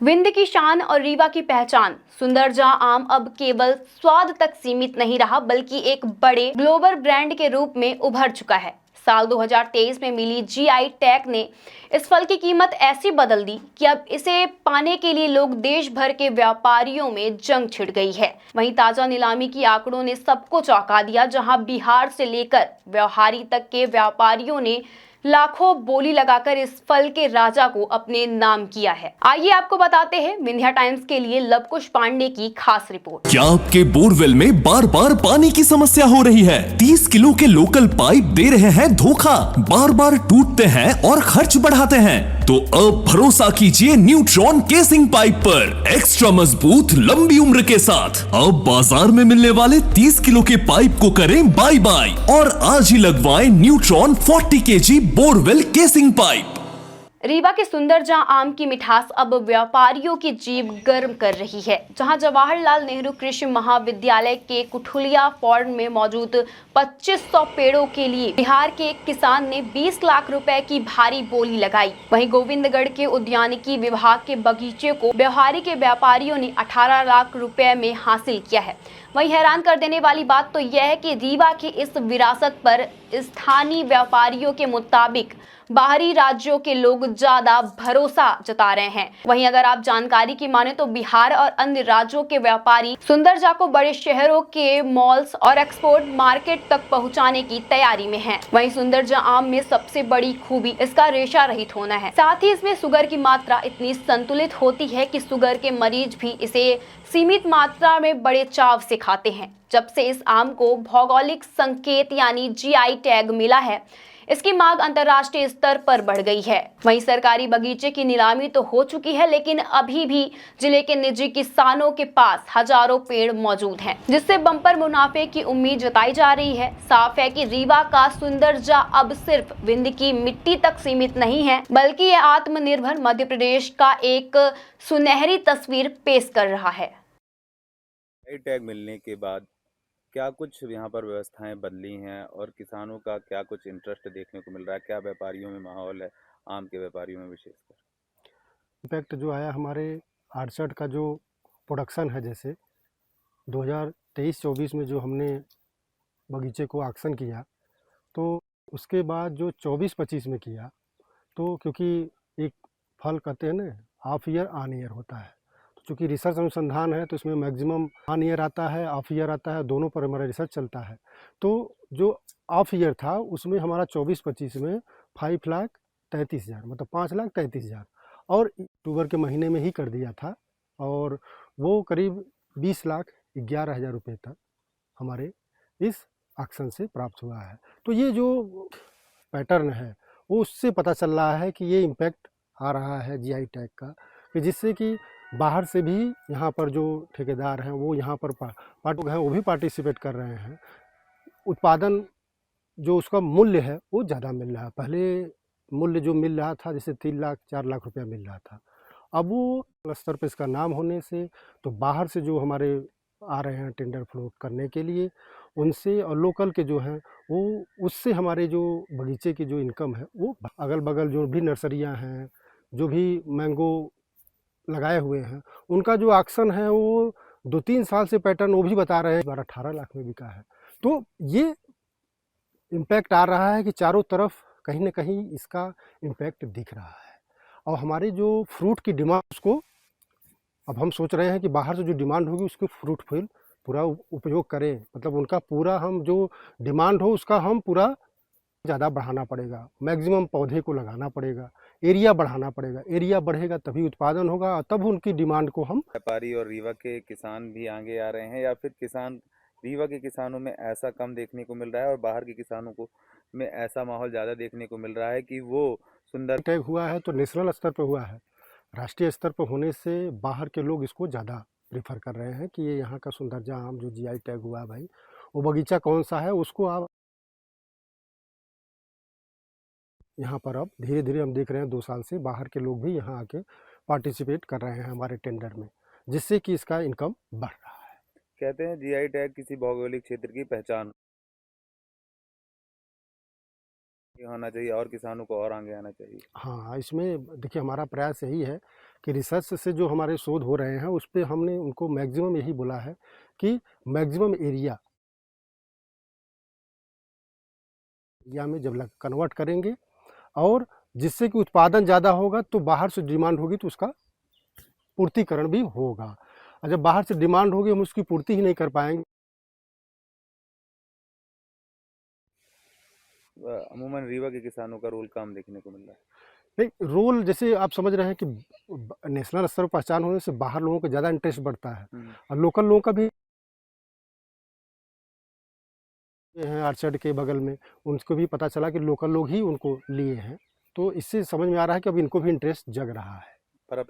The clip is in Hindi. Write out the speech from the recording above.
विंध्य की शान और रीवा की पहचान सुंदरजा आम अब केवल स्वाद तक सीमित नहीं रहा बल्कि एक बड़े ग्लोबल ब्रांड के रूप में उभर चुका है। साल 2023 में मिली जीआई टैग ने इस फल की कीमत ऐसी बदल दी कि अब इसे पाने के लिए लोग देश भर के व्यापारियों में जंग छिड़ गई है। वहीं ताजा नीलामी की आंकड़ों ने सबको चौंका दिया, जहां बिहार से लेकर व्यवहारी तक के व्यापारियों ने लाखों बोली लगाकर इस फल के राजा को अपने नाम किया है। आइए आपको बताते हैं विंध्या टाइम्स के लिए लवकुश पांडे की खास रिपोर्ट। क्या आपके बोरवेल में बार बार पानी की समस्या हो रही है? 30 किलो के लोकल पाइप दे रहे हैं धोखा, बार बार टूटते हैं और खर्च बढ़ाते हैं? तो अब भरोसा कीजिए न्यूट्रॉन केसिंग पाइप पर, एक्स्ट्रा मजबूत लंबी उम्र के साथ। अब बाजार में मिलने वाले 30 किलो के पाइप को करें बाय बाय और आज ही लगवाएं neutron 40 KG borewell casing pipe. Rewa के सुंदरजा आम की मिठास अब व्यापारियों की जीभ गर्म कर रही है, जहां जवाहरलाल नेहरू कृषि महाविद्यालय के कुठुलिया फार्म में मौजूद 2500 पेड़ों के लिए बिहार के एक किसान ने 20 लाख रुपए की भारी बोली लगाई। वहीं गोविंदगढ़ के उद्यानिकी विभाग के बगीचे को व्यवहारी के व्यापारियों ने 18 लाख रुपए में हासिल किया है। वहीं हैरान कर देने वाली बात तो यह है कि रीवा की इस विरासत पर स्थानीय व्यापारियों के मुताबिक बाहरी राज्यों के लोग ज्यादा भरोसा जता रहे हैं। वहीं अगर आप जानकारी की माने तो बिहार और अन्य राज्यों के व्यापारी सुंदरजा को बड़े शहरों के मॉल्स और एक्सपोर्ट मार्केट तक पहुंचाने की तैयारी में हैं। वहीं सुंदरजा आम में सबसे बड़ी खूबी इसका रेशा रहित होना है। साथ ही इसमें शुगर की मात्रा इतनी संतुलित होती है कि शुगर के मरीज भी इसे सीमित मात्रा में बड़े चाव से खाते हैं। जब से इस आम को भौगोलिक संकेत यानी जीआई टैग मिला है, इसकी मांग अंतर्राष्ट्रीय स्तर पर बढ़ गई है। वहीं सरकारी बगीचे की नीलामी तो हो चुकी है, लेकिन अभी भी जिले के निजी किसानों के पास हजारों पेड़ मौजूद हैं, जिससे बम्पर मुनाफे की उम्मीद जताई जा रही है। साफ है कि रीवा का सुंदरजा अब सिर्फ विंध्य की मिट्टी तक सीमित नहीं है, बल्कि यह आत्मनिर्भर मध्य प्रदेश का एक सुनहरी तस्वीर पेश कर रहा है। टैग मिलने के बाद क्या कुछ यहाँ पर व्यवस्थाएं बदली हैं और किसानों का क्या कुछ इंटरेस्ट देखने को मिल रहा है? क्या व्यापारियों में माहौल है, आम के व्यापारियों में विशेषकर? इम्पैक्ट जो आया हमारे आर्चर्ड का जो प्रोडक्शन है, जैसे 2023-24 में जो हमने बगीचे को ऑक्शन किया, तो उसके बाद जो 24-25 में किया, तो क्योंकि एक फल कहते हैं ना, हाफ ईयर ऑन ईयर होता है, तो चूँकि रिसर्च अनुसंधान है तो इसमें मैक्सिमम ऑन ईयर आता है, ऑफ ईयर आता है, दोनों पर हमारा रिसर्च चलता है। तो जो ऑफ ईयर था उसमें हमारा 24-25 में 5,33,000 मतलब 5,33,000 और अक्टूबर के महीने में ही कर दिया था, और वो करीब 20,11,000 रुपये तक हमारे इस ऑक्शन से प्राप्त हुआ है। तो ये जो पैटर्न है वो उससे पता चल रहा है कि ये इम्पैक्ट आ रहा है जीआई टैग का, कि जिससे कि बाहर से भी यहाँ पर जो ठेकेदार हैं वो यहाँ पर पार्टी हैं वो भी पार्टिसिपेट कर रहे हैं। उत्पादन जो उसका मूल्य है वो ज़्यादा मिल रहा है। पहले मूल्य जो मिल रहा था जैसे 3 लाख 4 लाख रुपया मिल रहा था, अब वो स्तर पर इसका नाम होने से तो बाहर से जो हमारे आ रहे हैं टेंडर फ्लोट करने के लिए, उनसे और लोकल के जो हैं वो उससे हमारे जो बगीचे की जो इनकम है वो अगल बगल जो भी नर्सरियां हैं, जो भी मैंगो लगाए हुए हैं, उनका जो ऑक्शन है वो 2-3 साल से पैटर्न वो भी बता रहे हैं 12-18 लाख में बिका है। तो ये इम्पैक्ट आ रहा है कि चारों तरफ कहीं ना कहीं इसका इम्पैक्ट दिख रहा है। और हमारी जो फ्रूट की डिमांड, उसको अब हम सोच रहे हैं कि बाहर से जो डिमांड होगी उसको फ्रूटफुल पूरा उपयोग करें, मतलब उनका पूरा हम जो डिमांड हो उसका हम पूरा ज़्यादा बढ़ाना पड़ेगा, मैक्सिमम पौधे को लगाना पड़ेगा, एरिया बढ़ाना पड़ेगा। एरिया बढ़ेगा तभी उत्पादन होगा और तब उनकी डिमांड को हम। व्यापारी और रीवा के किसान भी आगे आ रहे हैं या फिर किसान रीवा के किसानों में ऐसा कम देखने को मिल रहा है और बाहर के किसानों को में ऐसा माहौल ज़्यादा देखने को मिल रहा है कि वो सुंदर टैग हुआ है तो नेशनल स्तर पर हुआ है, राष्ट्रीय स्तर पर होने से बाहर के लोग इसको ज़्यादा प्रेफर कर रहे हैं कि ये यहाँ का सुंदरजा आम जो जीआई टैग हुआ है भाई, वो बगीचा कौन सा है उसको आप यहाँ पर अब धीरे धीरे हम देख रहे हैं 2 साल से बाहर के लोग भी यहाँ आके पार्टिसिपेट कर रहे हैं हमारे टेंडर में, जिससे कि इसका इनकम बढ़ रहा है। कहते हैं जीआई टैग किसी भौगोलिक क्षेत्र की पहचान होना चाहिए और किसानों को और आगे आना चाहिए। हाँ, इसमें देखिए हमारा प्रयास यही है कि रिसर्च से जो हमारे शोध हो रहे हैं उस पे हमने उनको मैक्सिमम यही बोला है कि मैक्सिमम एरिया में जब कन्वर्ट करेंगे और जिससे कि उत्पादन ज़्यादा होगा तो बाहर से डिमांड होगी तो उसका पूर्तिकरण भी होगा, और जब बाहर से डिमांड होगी हम उसकी पूर्ति ही नहीं कर पाएंगे। अमूमन रीवा के किसानों का रोल काम देखने को मिल रहा है। नहीं, रोल जैसे आप समझ रहे हैं कि नेशनल स्तर पर पहचान होने से बाहर लोगों का ज़्यादा इंटरेस्ट बढ़ता है, और लोकल लोगों का भी हैं आर्चर्ड के बगल में, उनको भी पता चला कि लोकल लोग ही उनको लिए हैं, तो इससे समझ में आ रहा है कि अब इनको भी इंटरेस्ट जग रहा है।